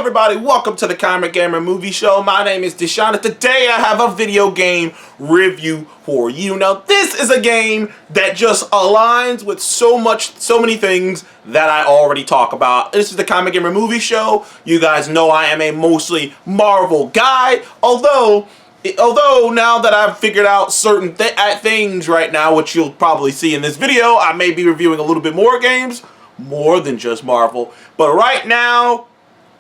everybody, welcome to the Comic Gamer Movie Show. My name is Deshaun, and today I have a video game review for you. Now, this is a game that just aligns with so many things that I already talk about. This is the Comic Gamer Movie Show. You guys know I am a mostly Marvel guy, although now that I've figured out certain things right now, which you'll probably see in this video, I may be reviewing a little bit more games, more than just Marvel. But right now,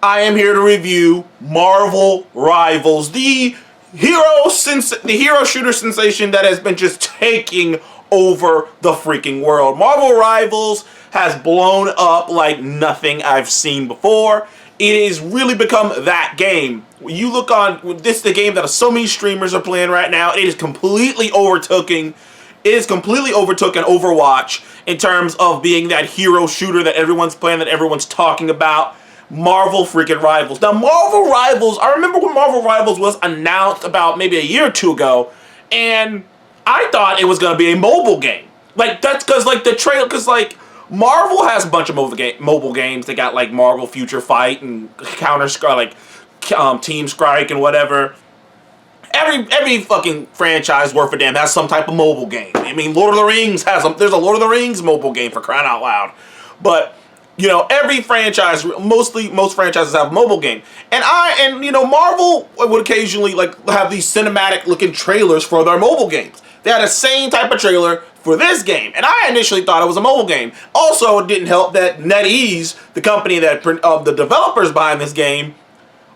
I am here to review Marvel Rivals, the hero shooter sensation that has been just taking over the freaking world. Marvel Rivals has blown up like nothing I've seen before. It has really become that game. You look on, this is the game that so many streamers are playing right now. It is completely overtaken Overwatch in terms of being that hero shooter that everyone's playing, that everyone's talking about. Marvel freaking Rivals. Now, Marvel Rivals, I remember when Marvel Rivals was announced about maybe a year or two ago, and I thought it was going to be a mobile game. Like, that's because, like, the trailer, because, like, Marvel has a bunch of mobile games. They got, like, Marvel Future Fight and Counter-Strike, like, Team Strike and whatever. Every fucking franchise worth a damn has some type of mobile game. I mean, Lord of the Rings has there's a Lord of the Rings mobile game, for crying out loud. But, you know, every franchise, most franchises have a mobile game. And you know, Marvel would occasionally, like, have these cinematic looking trailers for their mobile games. They had the same type of trailer for this game, and I initially thought it was a mobile game. Also, it didn't help that NetEase, the company that the developers behind this game,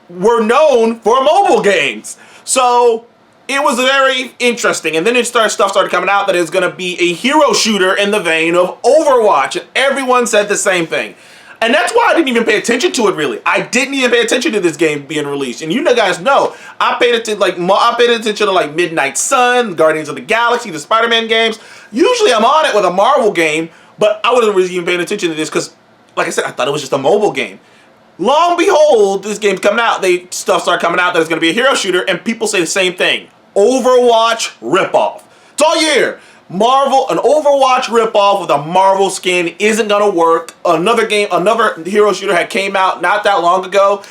were known for mobile games. So it was very interesting, and then stuff started coming out that it's going to be a hero shooter in the vein of Overwatch, and everyone said the same thing. And that's why I didn't even pay attention to it, really. I didn't even pay attention to this game being released. And you guys know, I paid attention to like Midnight Sun, Guardians of the Galaxy, the Spider-Man games. Usually I'm on it with a Marvel game, but I wasn't really even paying attention to this because, like I said, I thought it was just a mobile game. Long behold, this game's coming out. Stuff started coming out that it's going to be a hero shooter, and people say the same thing. Overwatch ripoff. It's all year. An Overwatch ripoff with a Marvel skin isn't gonna work. Another hero shooter had came out not that long ago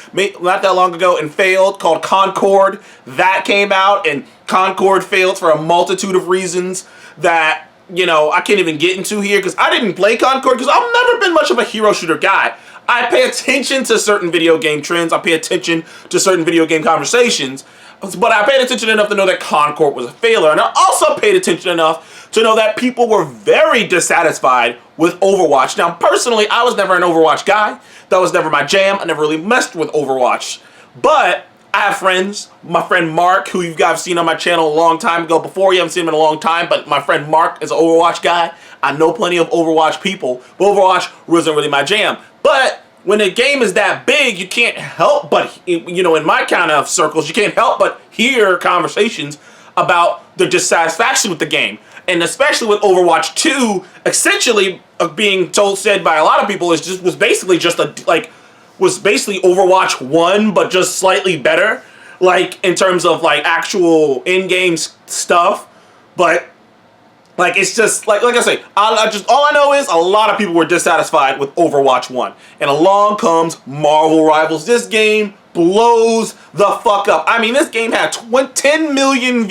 and failed, called Concord. That came out and Concord failed for a multitude of reasons that, you know, I can't even get into here because I didn't play Concord because I've never been much of a hero shooter guy. I pay attention to certain video game trends. I pay attention to certain video game conversations. But I paid attention enough to know that Concord was a failure. And I also paid attention enough to know that people were very dissatisfied with Overwatch. Now, personally, I was never an Overwatch guy. That was never my jam. I never really messed with Overwatch. But I have friends. My friend Mark, who you guys have seen on my channel a long time ago. Before, you haven't seen him in a long time. But my friend Mark is an Overwatch guy. I know plenty of Overwatch people. But Overwatch wasn't really my jam. But when a game is that big, you can't help but, you know, in my kind of circles, you can't help but hear conversations about the dissatisfaction with the game. And especially with Overwatch 2, essentially being said by a lot of people was basically Overwatch 1, but just slightly better, like in terms of like actual in-game stuff. But like, it's just, like I say, all I know is a lot of people were dissatisfied with Overwatch 1. And along comes Marvel Rivals. This game blows the fuck up. I mean, this game had 10 million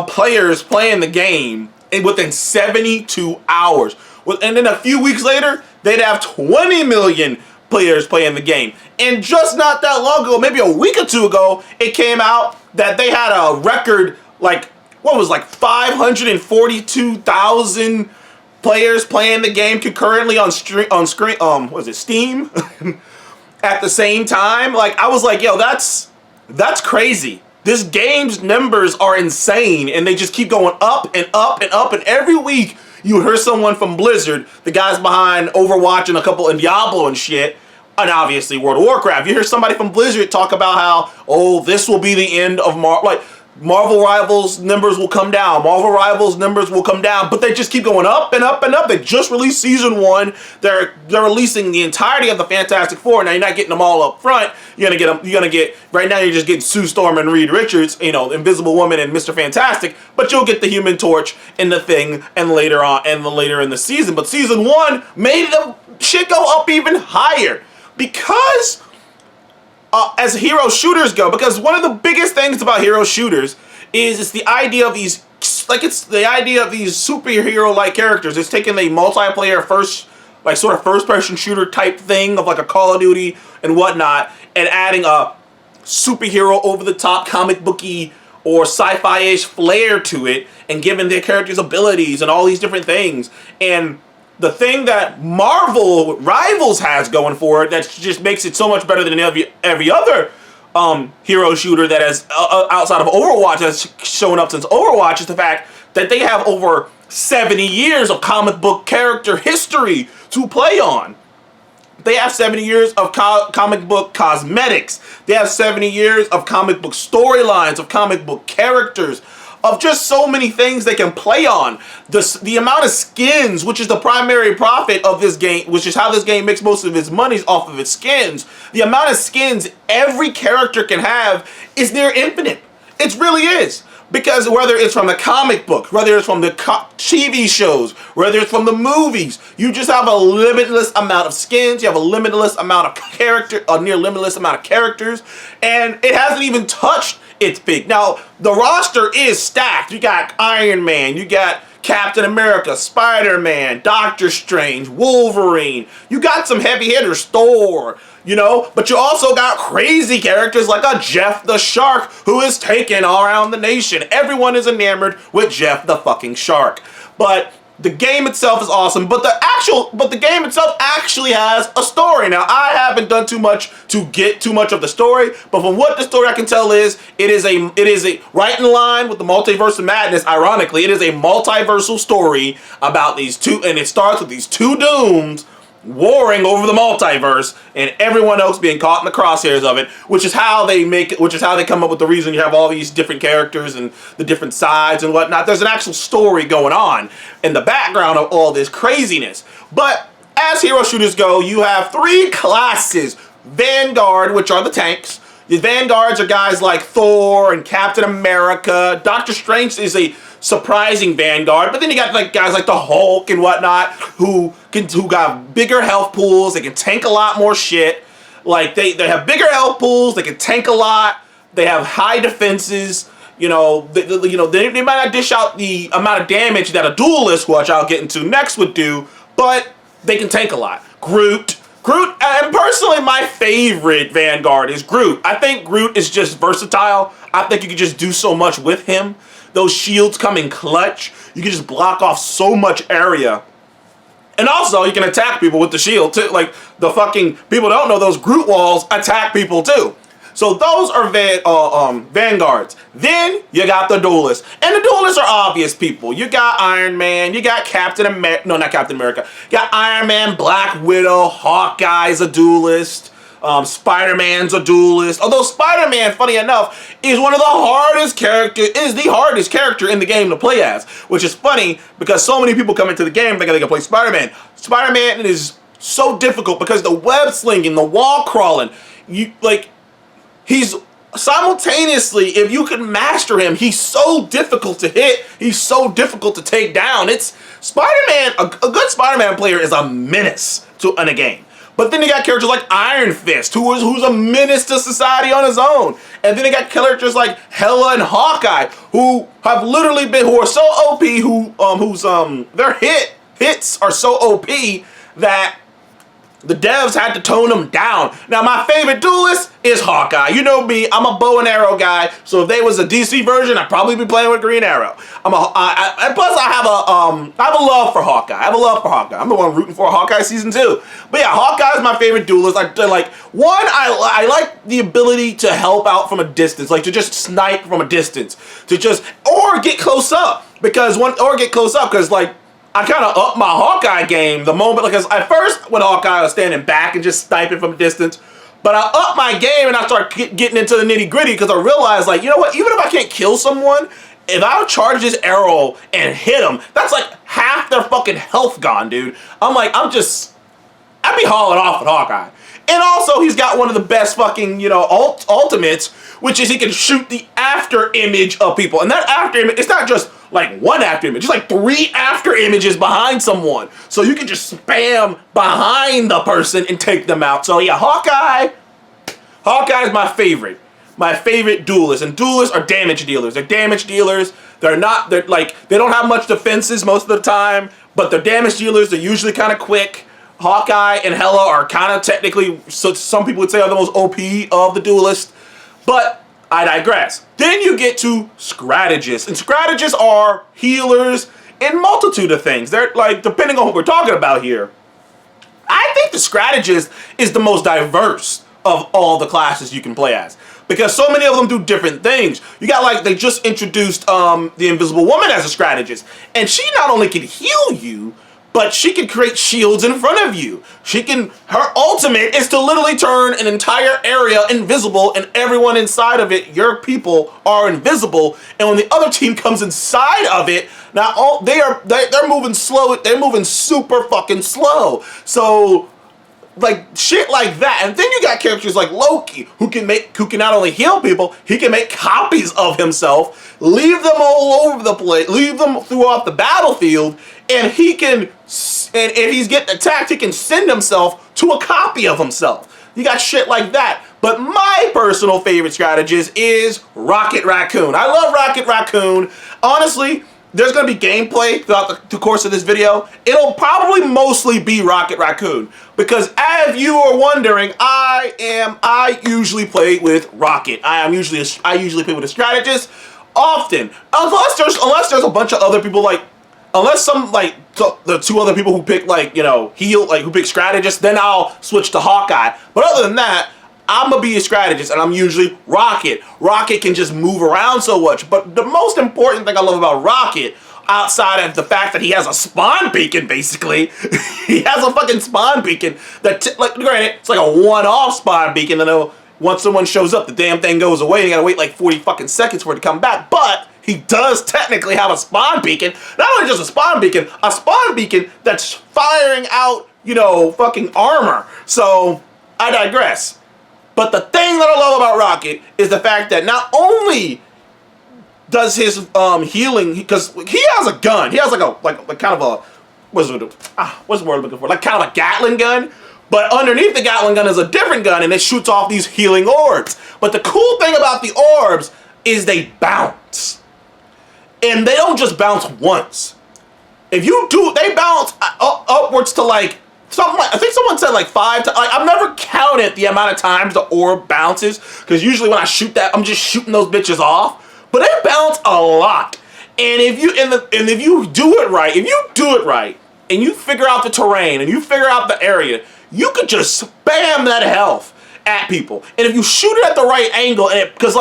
players playing the game within 72 hours. And then a few weeks later, they'd have 20 million players playing the game. And just not that long ago, maybe a week or two ago, it came out that they had a record, like, 542,000 players playing the game concurrently on Steam at the same time. Like, I was like, yo, that's crazy. This game's numbers are insane, and they just keep going up and up and up, and every week you hear someone from Blizzard, the guys behind Overwatch and a couple in Diablo and shit, and obviously World of Warcraft. You hear somebody from Blizzard talk about how, oh, this will be the end of Marvel Rivals numbers will come down. Marvel Rivals numbers will come down, but they just keep going up and up and up. They just released season 1. They're releasing the entirety of the Fantastic Four. Now you're not getting them all up front. You're gonna get right now. You're just getting Sue Storm and Reed Richards, you know, Invisible Woman and Mr. Fantastic. But you'll get the Human Torch and the Thing, and later in the season. But season 1 made the shit go up even higher because as hero shooters go, because one of the biggest things about hero shooters is it's the idea of these, like it's the idea of these superhero-like characters. It's taking a multiplayer sort of first-person shooter type thing of like a Call of Duty and whatnot, and adding a superhero over-the-top comic booky or sci-fi-ish flair to it, and giving their characters abilities and all these different things. And the thing that Marvel Rivals has going for it that just makes it so much better than every other hero shooter that has outside of Overwatch that's shown up since Overwatch is the fact that they have over 70 years of comic book character history to play on. They have 70 years of comic book cosmetics. They have 70 years of comic book storylines, of comic book characters, of just so many things they can play on. The amount of skins, which is the primary profit of this game, which is how this game makes most of its money off of its skins. The amount of skins every character can have is near infinite. It really is. Because whether it's from the comic book, whether it's from the TV shows, whether it's from the movies, you just have a limitless amount of skins, you have a limitless amount of a near limitless amount of characters, and it hasn't even touched its peak. Now, the roster is stacked. You got Iron Man, you got Captain America, Spider-Man, Doctor Strange, Wolverine. You got some heavy hitters, Thor, you know, but you also got crazy characters like a Jeff the Shark who is taken all around the nation. Everyone is enamored with Jeff the fucking Shark. But the game itself is awesome, but the game itself actually has a story. Now, I haven't done too much to get too much of the story, but from what the story I can tell is, it is a right in line with the Multiverse of Madness. Ironically, it is a multiversal story about these two, and it starts with these two dooms warring over the multiverse and everyone else being caught in the crosshairs of it, which is how they come up with the reason you have all these different characters and the different sides and whatnot. There's an actual story going on in the background of all this craziness. But as hero shooters go, you have three classes. Vanguard, which are the tanks. The Vanguards are guys like Thor and Captain America. Doctor Strange is a surprising Vanguard, but then you got like guys like the Hulk and whatnot who got bigger health pools. They can tank a lot more shit. Like they have bigger health pools. They can tank a lot. They have high defenses. They might not dish out the amount of damage that a duelist, which I'll get into next, would do, but they can tank a lot. Groot, and personally my favorite Vanguard is Groot. I think Groot is just versatile. I think you can just do so much with him. Those shields come in clutch. You can just block off so much area. And also, you can attack people with the shield too. Like, the fucking, people don't know those Groot walls attack people too. So those are Vanguards. Then you got the duelists. And the duelists are obvious people. You got Iron Man, you got Captain America, no, not Captain America. You got Iron Man, Black Widow, Hawkeye's a duelist. Spider-Man's a duelist. Although Spider-Man, funny enough, is the hardest character in the game to play as. Which is funny because so many people come into the game thinking they can play Spider-Man. Spider-Man is so difficult because the web slinging, the wall crawling, he's simultaneously, if you can master him, he's so difficult to hit, he's so difficult to take down. It's Spider-Man, a good Spider-Man player is a menace in a game. But then you got characters like Iron Fist, who's a menace to society on his own. And then you got characters like Hela and Hawkeye, who are so OP, their hits are so OP that the devs had to tone them down. Now, my favorite duelist is Hawkeye. You know me, I'm a bow and arrow guy, so if they was a DC version, I'd probably be playing with Green Arrow. And plus, I have a love for Hawkeye. I'm the one rooting for Hawkeye Season 2. But yeah, Hawkeye is my favorite duelist. I like the ability to help out from a distance, like to just snipe from a distance, or get close up, because I kind of upped my Hawkeye game the moment, because at first when Hawkeye was standing back and just sniping from a distance, but I upped my game and I started getting into the nitty gritty because I realized, like, you know what, even if I can't kill someone, if I charge this arrow and hit them, that's like half their fucking health gone, dude. I'd be hauling off with Hawkeye. And also, he's got one of the best fucking, ultimates, which is he can shoot the after image of people. And that after image, it's not just like one after image, it's like 3 after images behind someone. So you can just spam behind the person and take them out. So yeah, Hawkeye, Hawkeye is my favorite. My favorite duelist. And duelists are damage dealers. They're damage dealers. They're like, they don't have much defenses most of the time, but they're damage dealers. They're usually kind of quick. Hawkeye and Hela are kind of technically, so some people would say, are the most OP of the duelists. But I digress. Then you get to strategists. And strategists are healers in multitude of things. They're like, depending on what we're talking about here, I think the strategist is the most diverse of all the classes you can play as. Because so many of them do different things. You got like, they just introduced the Invisible Woman as a strategist. And she not only can heal you, but she can create shields in front of you. Her ultimate is to literally turn an entire area invisible, and everyone inside of it, your people, are invisible. And when the other team comes inside of it, now they're moving slow. They're moving super fucking slow. So like shit like that. And then you got characters like Loki, who can not only heal people, he can make copies of himself, leave them all over the place, leave them throughout the battlefield, and and if he's getting attacked, he can send himself to a copy of himself. You got shit like that. But my personal favorite strategist is Rocket Raccoon. I love Rocket Raccoon. Honestly, there's going to be gameplay throughout the course of this video. It'll probably mostly be Rocket Raccoon. Because as you are wondering, I usually play with Rocket. I usually play with a strategist often. Unless there's a bunch of other people unless the two other people who pick who pick strategist, then I'll switch to Hawkeye. But other than that, I'm gonna be a strategist, and I'm usually Rocket. Rocket can just move around so much. But the most important thing I love about Rocket, outside of the fact that he has a spawn beacon, basically, he has a fucking spawn beacon that, granted, it's like a one-off spawn beacon. And once someone shows up, the damn thing goes away. You gotta wait like 40 fucking seconds for it to come back. But he does technically have a spawn beacon. Not only just a spawn beacon that's firing out, fucking armor. So I digress. But the thing that I love about Rocket is the fact that not only does his healing, because he has a gun. He has like kind of a, what's the word I'm looking for? Like kind of a Gatling gun. But underneath the Gatling gun is a different gun, and it shoots off these healing orbs. But the cool thing about the orbs is they bounce. And they don't just bounce once. They bounce upwards to I think someone said like 5 times. I've never counted the amount of times the orb bounces, because usually when I shoot that, I'm just shooting those bitches off. But they bounce a lot. And if you do it right, and you figure out the terrain, and you figure out the area, you could just spam that health at people. And if you shoot it at the right angle, because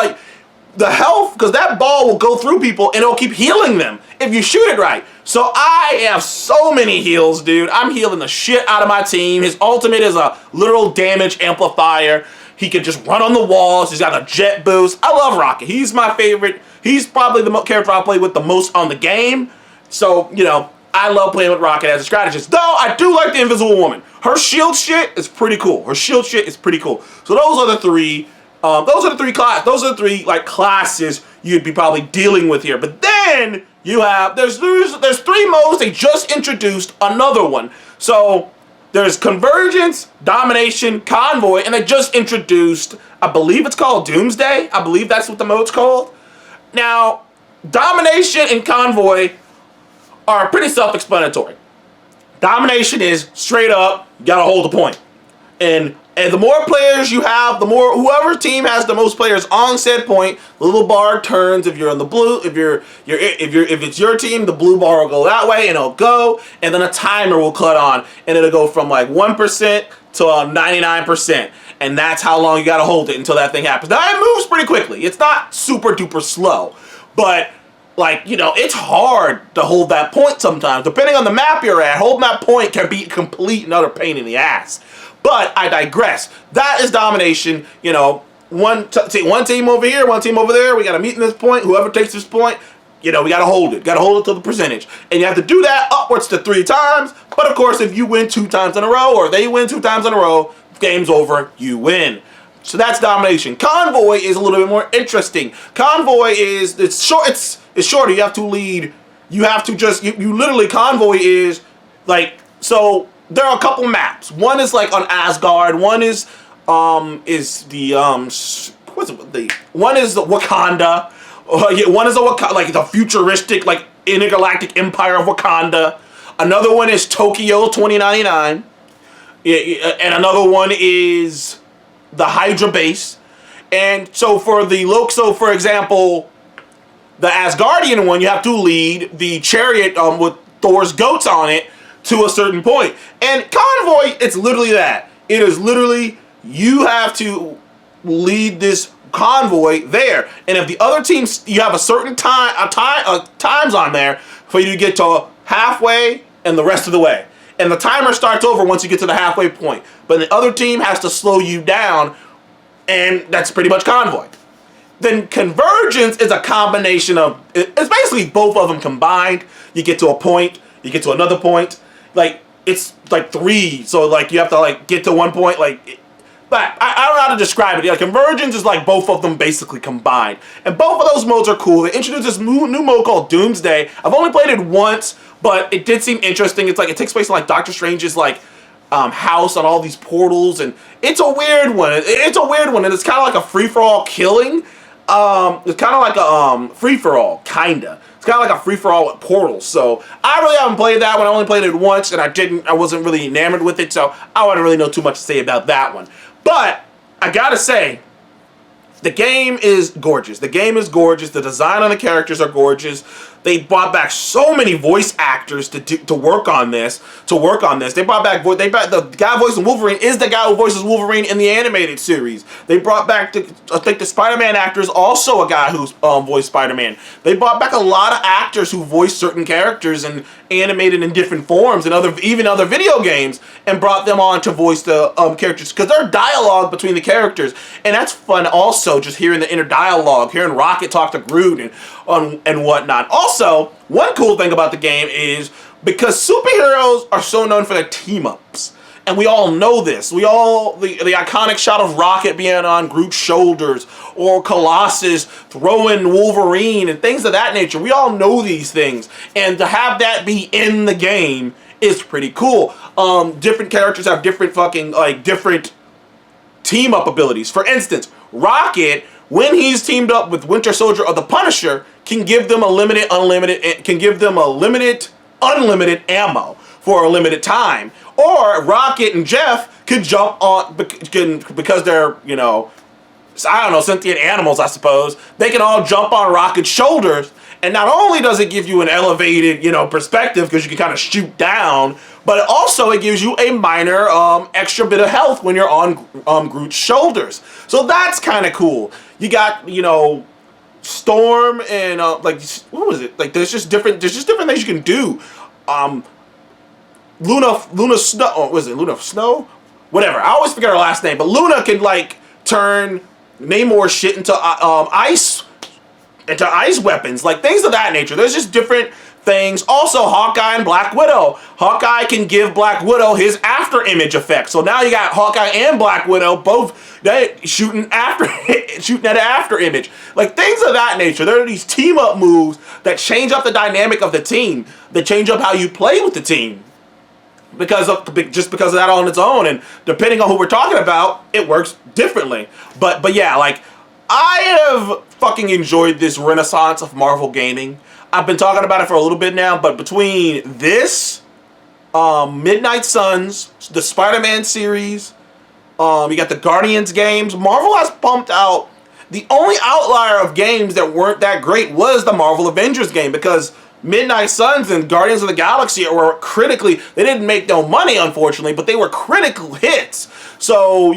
that ball will go through people and it'll keep healing them if you shoot it right. So I have so many heals, dude. I'm healing the shit out of my team. His ultimate is a literal damage amplifier. He can just run on the walls. He's got a jet boost. I love Rocket. He's my favorite. He's probably the character I play with the most on the game. So, I love playing with Rocket as a strategist. Though, I do like the Invisible Woman. Her shield shit is pretty cool. So those are the three. Those are the three classes you'd be probably dealing with here. But then you have there's 3 modes. They just introduced another one. So there's Convergence, Domination, Convoy, and they just introduced, I believe it's called Doomsday. I believe that's what the mode's called. Now, Domination and Convoy are pretty self-explanatory. Domination is straight up, you gotta hold the point. And the more players you have, the more whoever team has the most players on said point, the little bar turns. If you're on the blue, if it's your team, the blue bar will go that way and it'll go, and then a timer will cut on, and it'll go from like 1% to 99%, and that's how long you gotta hold it until that thing happens. Now it moves pretty quickly. It's not super duper slow, but it's hard to hold that point sometimes. Depending on the map you're at, holding that point can be a complete and utter pain in the ass. But I digress. That is Domination. One team over here, one team over there. We got to meet in this point. Whoever takes this point, we got to hold it. Got to hold it to the percentage. And you have to do that upwards to 3 times. But of course, if you win 2 times in a row, or they win 2 times in a row, game's over, you win. So that's Domination. Convoy is a little bit more interesting. Convoy it's shorter. You have to lead. You have to you literally, Convoy is so there are a couple maps. One is on Asgard. One is is the what's it, the one is the Wakanda. Yeah, one is a like the futuristic like intergalactic empire of Wakanda. Another one is Tokyo 2099. And another one is the Hydra base. And so for for example, the Asgardian one, you have to lead the chariot with Thor's goats on it to a certain point. And Convoy, it's literally that. It is literally you have to lead this convoy there. And if the other teams, you have a certain times on there for you to get to halfway and the rest of the way. And the timer starts over once you get to the halfway point. But the other team has to slow you down, and that's pretty much Convoy. Then Convergence is a combination of, it's basically both of them combined. You get to a point, you get to another point. Like, it's like 3, so like you have to like get to one point, like, but I don't know how to describe it. Yeah, Convergence is like both of them basically combined. And both of those modes are cool. They introduced this new mode called Doomsday. I've only played it once, but it did seem interesting. It's like, it takes place in like Doctor Strange's like house on all these portals, and it's a weird one. It's a weird one, and it's kind of like a free-for-all killing. It's kind of like a free-for-all, kinda. It's kind of like a free-for-all with portals. So I really haven't played that one. I only played it once, and I wasn't really enamored with it, so I wouldn't really know too much to say about that one. But I gotta say, the game is gorgeous. The game is gorgeous. The design on the characters are gorgeous. They brought back so many voice actors to work on this. They brought back the guy voicing Wolverine is the guy who voices Wolverine in the animated series. They brought back I think the Spider-Man actor is also a guy who's voiced Spider-Man. They brought back a lot of actors who voiced certain characters and animated in different forms and even other video games, and brought them on to voice the characters, because there's dialogue between the characters, and that's fun. Also, just hearing the inner dialogue, hearing Rocket talk to Groot and whatnot. Also, one cool thing about the game is because superheroes are so known for their team-ups, and we all know this. The iconic shot of Rocket being on Groot's shoulders, or Colossus throwing Wolverine, and things of that nature. We all know these things, and to have that be in the game is pretty cool. Different characters have different different team-up abilities. For instance, Rocket, when he's teamed up with Winter Soldier or the Punisher, can give them unlimited ammo for a limited time. Or Rocket and Jeff could jump on, because they're, I don't know, sentient animals, I suppose. They can all jump on Rocket's shoulders, and not only does it give you an elevated, perspective, because you can kind of shoot down, but also it gives you a minor extra bit of health when you're on Groot's shoulders. So that's kind of cool. You got, Storm and what was it? Like there's just different things you can do. Luna Snow. Oh, was it Luna Snow? Whatever. I always forget her last name, but Luna can turn Namor's shit into ice weapons, like things of that nature. There's just different things. Also, Hawkeye and Black Widow. Hawkeye can give Black Widow his after image effect. So now you got Hawkeye and Black Widow both shooting at an after image. Like things of that nature. There are these team up moves that change up the dynamic of the team, that change up how you play with the team. Because of that on its own, and depending on who we're talking about, it works differently. But yeah, I have fucking enjoyed this renaissance of Marvel gaming. I've been talking about it for a little bit now, but between this, Midnight Suns, the Spider-Man series, you got the Guardians games, Marvel has pumped out. The only outlier of games that weren't that great was the Marvel Avengers game, because Midnight Suns and Guardians of the Galaxy were critically, they didn't make no money, unfortunately, but they were critical hits. So,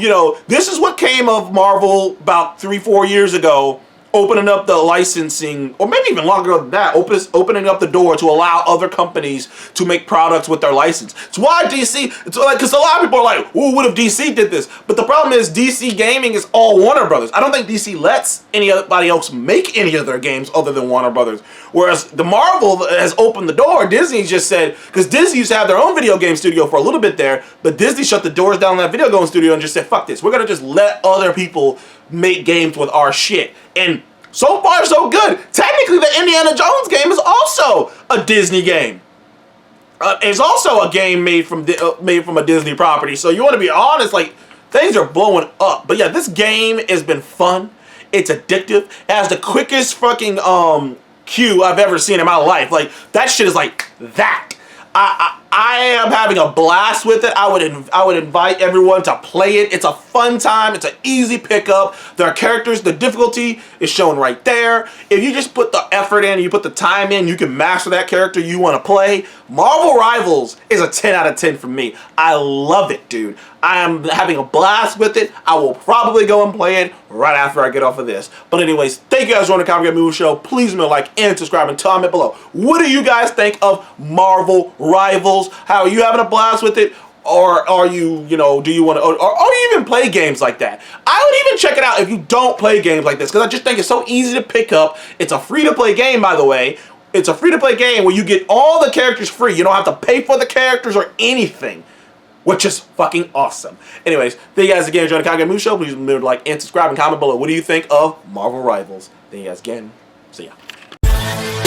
this is what came of Marvel about 3-4 years ago, opening up the licensing, or maybe even longer than that, opening up the door to allow other companies to make products with their license. It's why DC, because a lot of people are like, ooh, what if DC did this? But the problem is DC gaming is all Warner Brothers. I don't think DC lets anybody else make any of their games other than Warner Brothers. Whereas the Marvel has opened the door. Disney just said, because Disney used to have their own video game studio for a little bit there, but Disney shut the doors down on that video game studio and just said, fuck this. We're going to just let other people make games with our shit. And so far, so good. Technically, the Indiana Jones game is also a Disney game. It's also a game made from a Disney property. So you want to be honest, things are blowing up. But yeah, this game has been fun. It's addictive. It has the quickest fucking queue I've ever seen in my life. Like, that shit is like that. I am having a blast with it. I would invite everyone to play it. It's a fun time. It's an easy pickup. There are characters. The difficulty is shown right there. If you just put the effort in, you put the time in, you can master that character you want to play. Marvel Rivals is a 10 out of 10 for me. I love it, dude. I am having a blast with it. I will probably go and play it right after I get off of this. But anyways, thank you guys for joining the Comic Game Movie Show. Please leave a like and subscribe and comment below. What do you guys think of Marvel Rivals? How are you having a blast with it? Or are you, do you want to, or you even play games like that? I would even check it out if you don't play games like this, because I just think it's so easy to pick up. It's a free-to-play game, by the way. It's a free-to-play game where you get all the characters free. You don't have to pay for the characters or anything, which is fucking awesome. Anyways, thank you guys again for joining the Comic Game Movie Show. Please remember to like and subscribe and comment below. What do you think of Marvel Rivals? Thank you guys again. See ya.